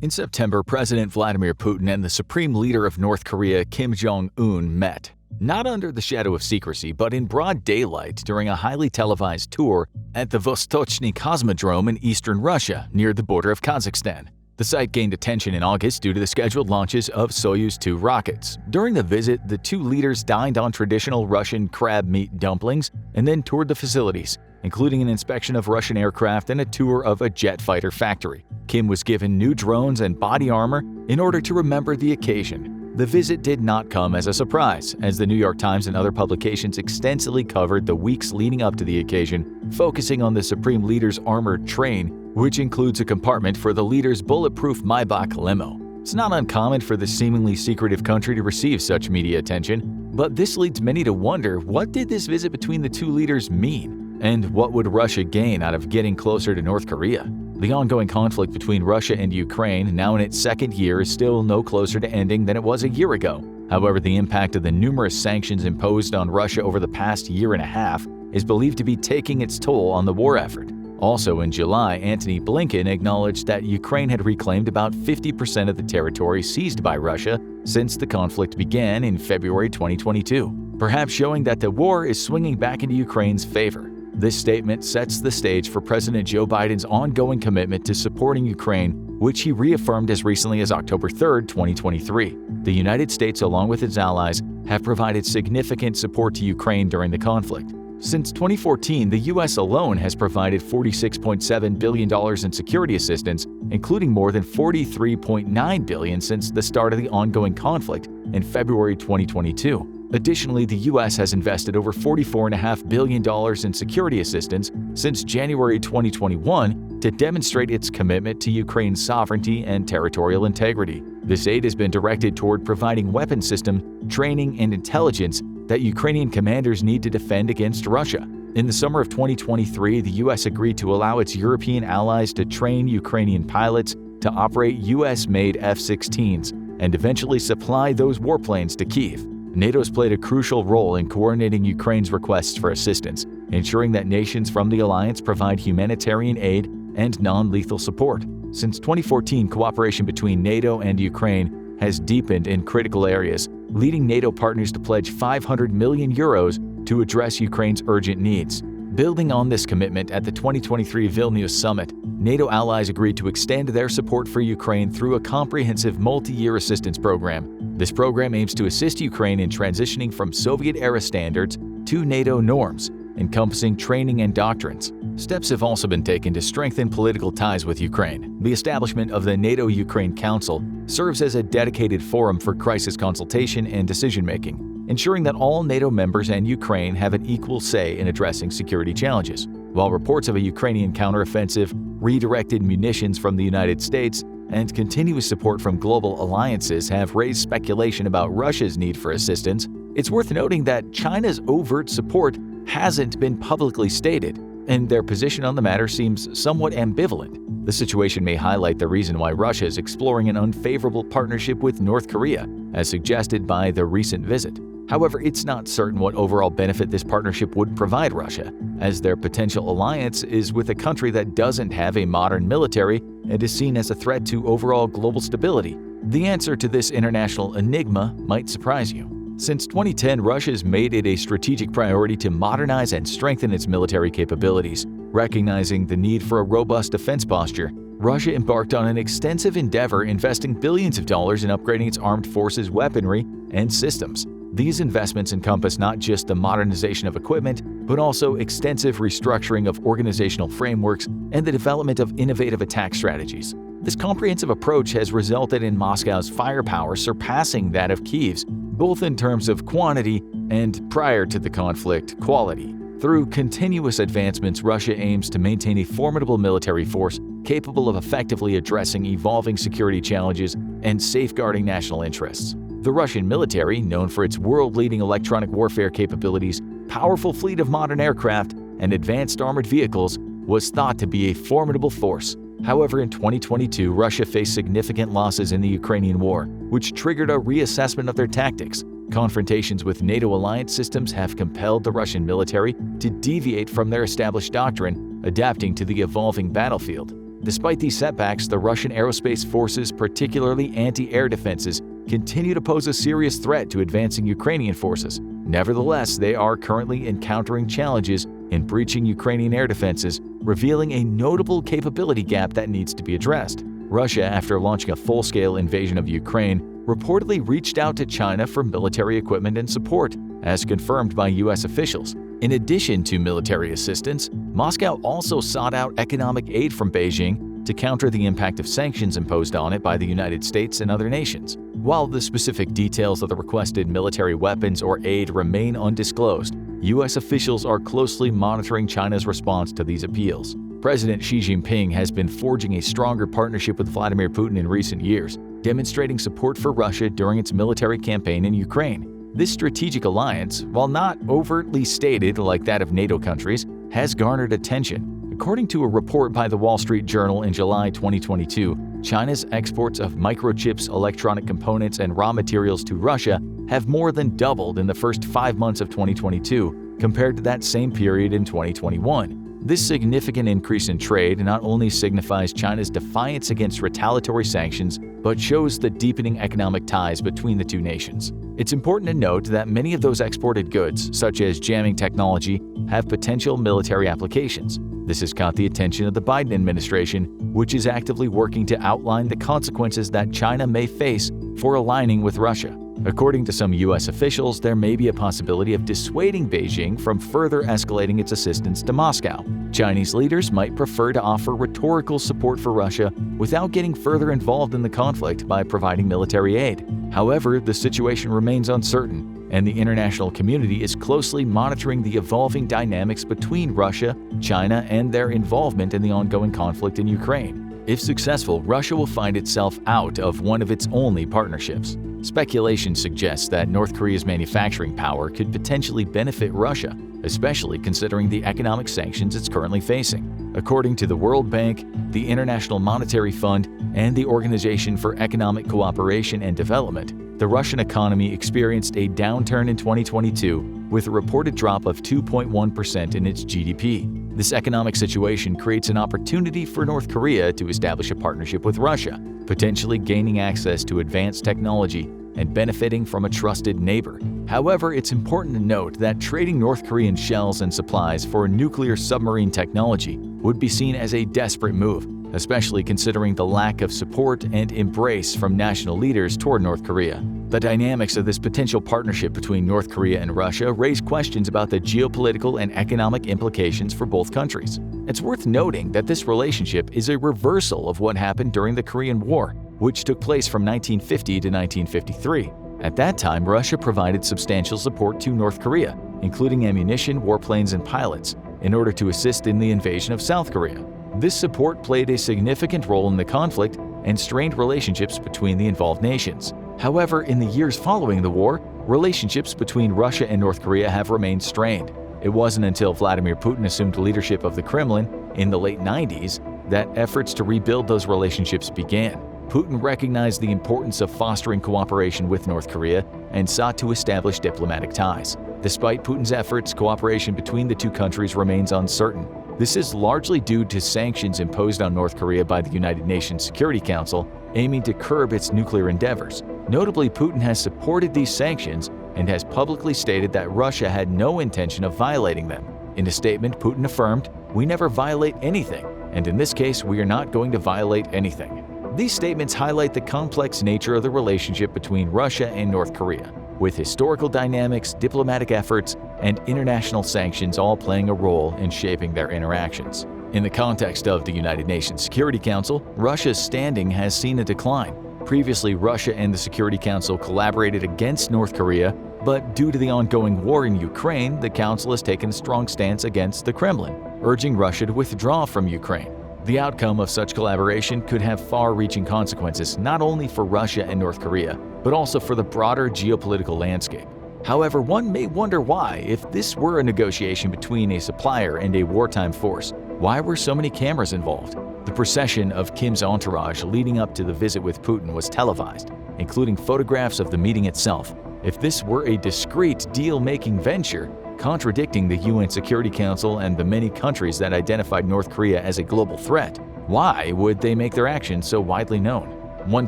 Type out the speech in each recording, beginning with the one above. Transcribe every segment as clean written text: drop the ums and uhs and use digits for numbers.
In September, President Vladimir Putin and the supreme leader of North Korea, Jong Un, met. Not under the shadow of secrecy, but in broad daylight during a highly televised tour at the Vostochny Cosmodrome in eastern Russia, near the border of Kazakhstan. The site gained attention in August due to the scheduled launches of Soyuz 2 rockets. During the visit, the two leaders dined on traditional Russian crab meat dumplings and then toured the facilities, including an inspection of Russian aircraft and a tour of a jet fighter factory. Kim was given new drones and body armor in order to remember the occasion. The visit did not come as a surprise, as the New York Times and other publications extensively covered the weeks leading up to the occasion, focusing on the Supreme Leader's armored train, which includes a compartment for the leader's bulletproof Maybach limo. It's not uncommon for the seemingly secretive country to receive such media attention, but this leads many to wonder, what did this visit between the two leaders mean? And what would Russia gain out of getting closer to North Korea? The ongoing conflict between Russia and Ukraine, now in its second year, is still no closer to ending than it was a year ago. However, the impact of the numerous sanctions imposed on Russia over the past year and a half is believed to be taking its toll on the war effort. Also in July, Antony Blinken acknowledged that Ukraine had reclaimed about 50% of the territory seized by Russia since the conflict began in February 2022, perhaps showing that the war is swinging back into Ukraine's favor. This statement sets the stage for President Joe Biden's ongoing commitment to supporting Ukraine, which he reaffirmed as recently as October 3, 2023. The United States, along with its allies, have provided significant support to Ukraine during the conflict. Since 2014, the U.S. alone has provided $46.7 billion in security assistance, including more than $43.9 billion since the start of the ongoing conflict in February 2022. Additionally, the U.S. has invested over $44.5 billion in security assistance since January 2021 to demonstrate its commitment to Ukraine's sovereignty and territorial integrity. This aid has been directed toward providing weapon system, training, and intelligence that Ukrainian commanders need to defend against Russia. In the summer of 2023, the U.S. agreed to allow its European allies to train Ukrainian pilots to operate U.S.-made F-16s and eventually supply those warplanes to Kyiv. NATO's played a crucial role in coordinating Ukraine's requests for assistance, ensuring that nations from the alliance provide humanitarian aid and non-lethal support. Since 2014, cooperation between NATO and Ukraine has deepened in critical areas, leading NATO partners to pledge 500 million euros to address Ukraine's urgent needs. Building on this commitment at the 2023 Vilnius Summit, NATO allies agreed to extend their support for Ukraine through a comprehensive multi-year assistance program. This program aims to assist Ukraine in transitioning from Soviet-era standards to NATO norms, encompassing training and doctrines. Steps have also been taken to strengthen political ties with Ukraine. The establishment of the NATO-Ukraine Council serves as a dedicated forum for crisis consultation and decision-making, ensuring that all NATO members and Ukraine have an equal say in addressing security challenges. While reports of a Ukrainian counteroffensive, redirected munitions from the United States, and continuous support from global alliances have raised speculation about Russia's need for assistance, it's worth noting that China's overt support hasn't been publicly stated, and their position on the matter seems somewhat ambivalent. The situation may highlight the reason why Russia is exploring an unfavorable partnership with North Korea, as suggested by the recent visit. However, it's not certain what overall benefit this partnership would provide Russia, as their potential alliance is with a country that doesn't have a modern military and is seen as a threat to overall global stability. The answer to this international enigma might surprise you. Since 2010, Russia has made it a strategic priority to modernize and strengthen its military capabilities. Recognizing the need for a robust defense posture, Russia embarked on an extensive endeavor investing billions of dollars in upgrading its armed forces' weaponry and systems. These investments encompass not just the modernization of equipment, but also extensive restructuring of organizational frameworks and the development of innovative attack strategies. This comprehensive approach has resulted in Moscow's firepower surpassing that of Kyiv's, both in terms of quantity and, prior to the conflict, quality. Through continuous advancements, Russia aims to maintain a formidable military force capable of effectively addressing evolving security challenges and safeguarding national interests. The Russian military, known for its world-leading electronic warfare capabilities, powerful fleet of modern aircraft, and advanced armored vehicles, was thought to be a formidable force. However, in 2022, Russia faced significant losses in the Ukrainian war, which triggered a reassessment of their tactics. Confrontations with NATO alliance systems have compelled the Russian military to deviate from their established doctrine, adapting to the evolving battlefield. Despite these setbacks, the Russian aerospace forces, particularly anti-air defenses, continue to pose a serious threat to advancing Ukrainian forces. Nevertheless, they are currently encountering challenges in breaching Ukrainian air defenses, revealing a notable capability gap that needs to be addressed. Russia, after launching a full-scale invasion of Ukraine, reportedly reached out to China for military equipment and support, as confirmed by U.S. officials. In addition to military assistance, Moscow also sought out economic aid from Beijing to counter the impact of sanctions imposed on it by the United States and other nations. While the specific details of the requested military weapons or aid remain undisclosed, U.S. officials are closely monitoring China's response to these appeals. President Xi Jinping has been forging a stronger partnership with Vladimir Putin in recent years, demonstrating support for Russia during its military campaign in Ukraine. This strategic alliance, while not overtly stated like that of NATO countries, has garnered attention. According to a report by the Wall Street Journal in July 2022, China's exports of microchips, electronic components, and raw materials to Russia have more than doubled in the first 5 months of 2022 compared to that same period in 2021. This significant increase in trade not only signifies China's defiance against retaliatory sanctions, but shows the deepening economic ties between the two nations. It's important to note that many of those exported goods, such as jamming technology, have potential military applications. This has caught the attention of the Biden administration, which is actively working to outline the consequences that China may face for aligning with Russia. According to some U.S. officials, there may be a possibility of dissuading Beijing from further escalating its assistance to Moscow. Chinese leaders might prefer to offer rhetorical support for Russia without getting further involved in the conflict by providing military aid. However, the situation remains uncertain, and the international community is closely monitoring the evolving dynamics between Russia, China, and their involvement in the ongoing conflict in Ukraine. If successful, Russia will find itself out of one of its only partnerships. Speculation suggests that North Korea's manufacturing power could potentially benefit Russia, especially considering the economic sanctions it's currently facing. According to the World Bank, the International Monetary Fund, and the Organization for Economic Cooperation and Development, the Russian economy experienced a downturn in 2022 with a reported drop of 2.1% in its GDP. This economic situation creates an opportunity for North Korea to establish a partnership with Russia, potentially gaining access to advanced technology and benefiting from a trusted neighbor. However, it's important to note that trading North Korean shells and supplies for nuclear submarine technology would be seen as a desperate move, especially considering the lack of support and embrace from national leaders toward North Korea. The dynamics of this potential partnership between North Korea and Russia raise questions about the geopolitical and economic implications for both countries. It's worth noting that this relationship is a reversal of what happened during the Korean War, which took place from 1950 to 1953. At that time, Russia provided substantial support to North Korea, including ammunition, warplanes, and pilots, in order to assist in the invasion of South Korea. This support played a significant role in the conflict and strained relationships between the involved nations. However, in the years following the war, relationships between Russia and North Korea have remained strained. It wasn't until Vladimir Putin assumed leadership of the Kremlin in the late 90s that efforts to rebuild those relationships began. Putin recognized the importance of fostering cooperation with North Korea and sought to establish diplomatic ties. Despite Putin's efforts, cooperation between the two countries remains uncertain. This is largely due to sanctions imposed on North Korea by the United Nations Security Council, aiming to curb its nuclear endeavors. Notably, Putin has supported these sanctions and has publicly stated that Russia had no intention of violating them. In a statement, Putin affirmed, "We never violate anything, and in this case, we are not going to violate anything." These statements highlight the complex nature of the relationship between Russia and North Korea, with historical dynamics, diplomatic efforts, and international sanctions all playing a role in shaping their interactions. In the context of the United Nations Security Council, Russia's standing has seen a decline. Previously, Russia and the Security Council collaborated against North Korea, but due to the ongoing war in Ukraine, the Council has taken a strong stance against the Kremlin, urging Russia to withdraw from Ukraine. The outcome of such collaboration could have far-reaching consequences not only for Russia and North Korea, but also for the broader geopolitical landscape. However, one may wonder why, if this were a negotiation between a supplier and a wartime force, why were so many cameras involved? The procession of Kim's entourage leading up to the visit with Putin was televised, including photographs of the meeting itself. If this were a discrete deal-making venture, contradicting the UN Security Council and the many countries that identified North Korea as a global threat, why would they make their actions so widely known? One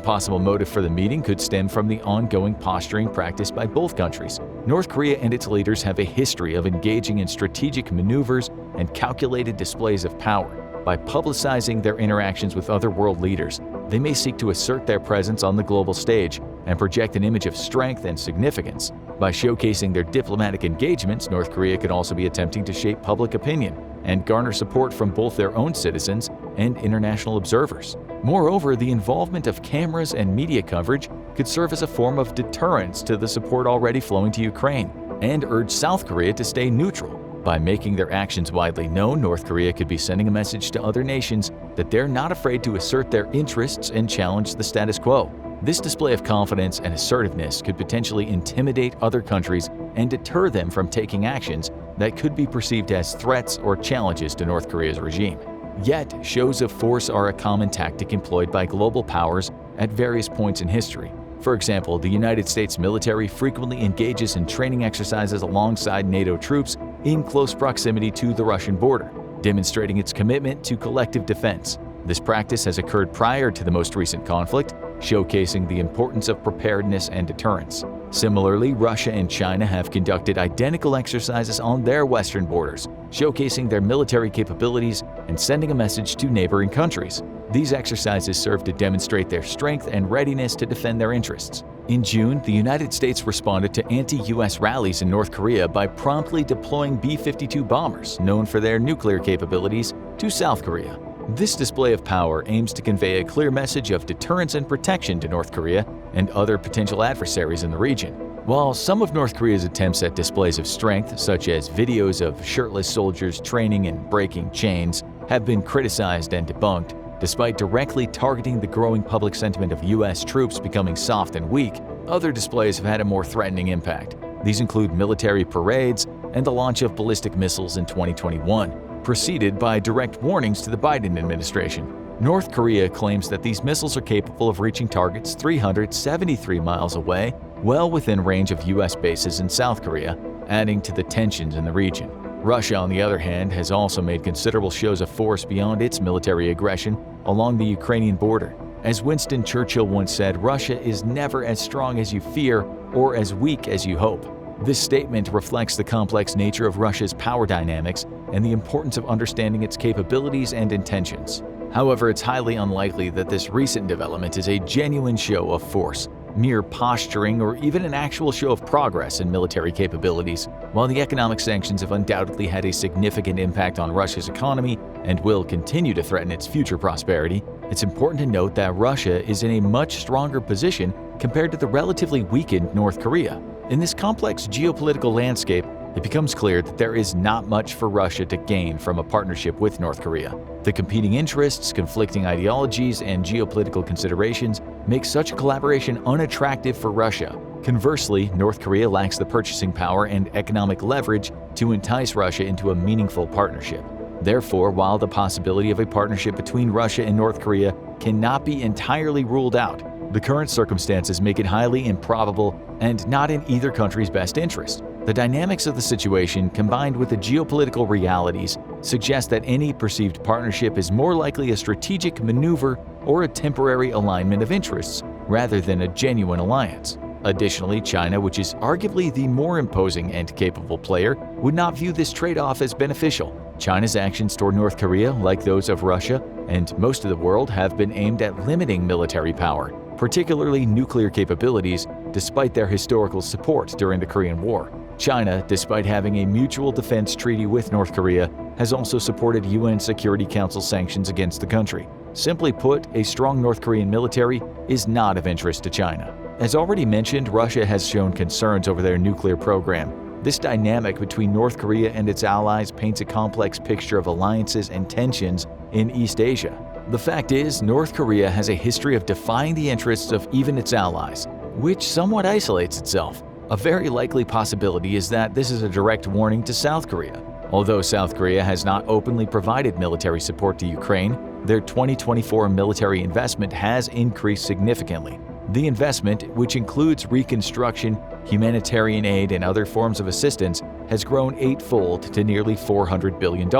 possible motive for the meeting could stem from the ongoing posturing practiced by both countries. North Korea and its leaders have a history of engaging in strategic maneuvers and calculated displays of power. By publicizing their interactions with other world leaders, they may seek to assert their presence on the global stage and project an image of strength and significance. By showcasing their diplomatic engagements, North Korea could also be attempting to shape public opinion and garner support from both their own citizens and international observers. Moreover, the involvement of cameras and media coverage could serve as a form of deterrence to the support already flowing to Ukraine and urge South Korea to stay neutral. By making their actions widely known, North Korea could be sending a message to other nations that they're not afraid to assert their interests and challenge the status quo. This display of confidence and assertiveness could potentially intimidate other countries and deter them from taking actions that could be perceived as threats or challenges to North Korea's regime. Yet, shows of force are a common tactic employed by global powers at various points in history. For example, the United States military frequently engages in training exercises alongside NATO troops in close proximity to the Russian border, demonstrating its commitment to collective defense. This practice has occurred prior to the most recent conflict, showcasing the importance of preparedness and deterrence. Similarly, Russia and China have conducted identical exercises on their western borders, showcasing their military capabilities and sending a message to neighboring countries. These exercises serve to demonstrate their strength and readiness to defend their interests. In June, the United States responded to anti-US rallies in North Korea by promptly deploying B-52 bombers, known for their nuclear capabilities, to South Korea. This display of power aims to convey a clear message of deterrence and protection to North Korea and other potential adversaries in the region. While some of North Korea's attempts at displays of strength, such as videos of shirtless soldiers training and breaking chains, have been criticized and debunked, despite directly targeting the growing public sentiment of US troops becoming soft and weak, other displays have had a more threatening impact. These include military parades and the launch of ballistic missiles in 2021. Preceded by direct warnings to the Biden administration. North Korea claims that these missiles are capable of reaching targets 373 miles away, well within range of US bases in South Korea, adding to the tensions in the region. Russia, on the other hand, has also made considerable shows of force beyond its military aggression along the Ukrainian border. As Winston Churchill once said, Russia is never as strong as you fear or as weak as you hope. This statement reflects the complex nature of Russia's power dynamics and the importance of understanding its capabilities and intentions. However, it's highly unlikely that this recent development is a genuine show of force, mere posturing, or even an actual show of progress in military capabilities. While the economic sanctions have undoubtedly had a significant impact on Russia's economy and will continue to threaten its future prosperity, it's important to note that Russia is in a much stronger position compared to the relatively weakened North Korea. In this complex geopolitical landscape, it becomes clear that there is not much for Russia to gain from a partnership with North Korea. The competing interests, conflicting ideologies, and geopolitical considerations make such a collaboration unattractive for Russia. Conversely, North Korea lacks the purchasing power and economic leverage to entice Russia into a meaningful partnership. Therefore, while the possibility of a partnership between Russia and North Korea cannot be entirely ruled out, the current circumstances make it highly improbable and not in either country's best interest. The dynamics of the situation, combined with the geopolitical realities, suggest that any perceived partnership is more likely a strategic maneuver or a temporary alignment of interests, rather than a genuine alliance. Additionally, China, which is arguably the more imposing and capable player, would not view this trade-off as beneficial. China's actions toward North Korea, like those of Russia and most of the world, have been aimed at limiting military power, particularly nuclear capabilities, despite their historical support during the Korean War. China, despite having a mutual defense treaty with North Korea, has also supported UN Security Council sanctions against the country. Simply put, a strong North Korean military is not of interest to China. As already mentioned, Russia has shown concerns over their nuclear program. This dynamic between North Korea and its allies paints a complex picture of alliances and tensions in East Asia. The fact is, North Korea has a history of defying the interests of even its allies, which somewhat isolates itself. A very likely possibility is that this is a direct warning to South Korea. Although South Korea has not openly provided military support to Ukraine, their 2024 military investment has increased significantly. The investment, which includes reconstruction, humanitarian aid, and other forms of assistance, has grown eightfold to nearly $400 billion.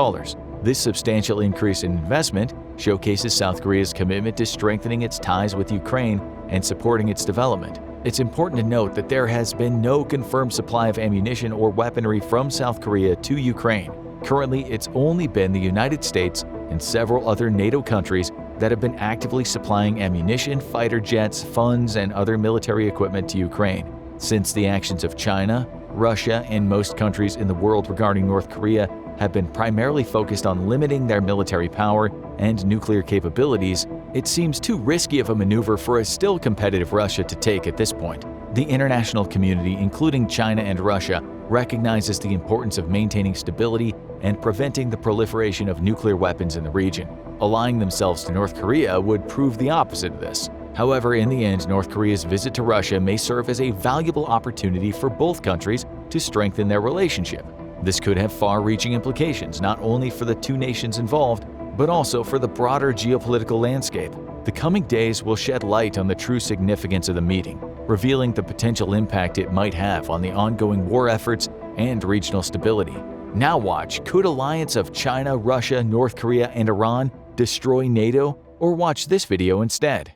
This substantial increase in investment showcases South Korea's commitment to strengthening its ties with Ukraine and supporting its development. It's important to note that there has been no confirmed supply of ammunition or weaponry from South Korea to Ukraine. Currently, it's only been the United States and several other NATO countries that have been actively supplying ammunition, fighter jets, funds, and other military equipment to Ukraine. Since the actions of China, Russia, and most countries in the world regarding North Korea have been primarily focused on limiting their military power and nuclear capabilities, it seems too risky of a maneuver for a still competitive Russia to take at this point. The international community, including China and Russia, recognizes the importance of maintaining stability and preventing the proliferation of nuclear weapons in the region. Allying themselves to North Korea would prove the opposite of this. However, in the end, North Korea's visit to Russia may serve as a valuable opportunity for both countries to strengthen their relationship. This could have far-reaching implications not only for the two nations involved, but also for the broader geopolitical landscape. The coming days will shed light on the true significance of the meeting, revealing the potential impact it might have on the ongoing war efforts and regional stability. Now watch, could alliance of China, Russia, North Korea, and Iran destroy NATO? Or watch this video instead.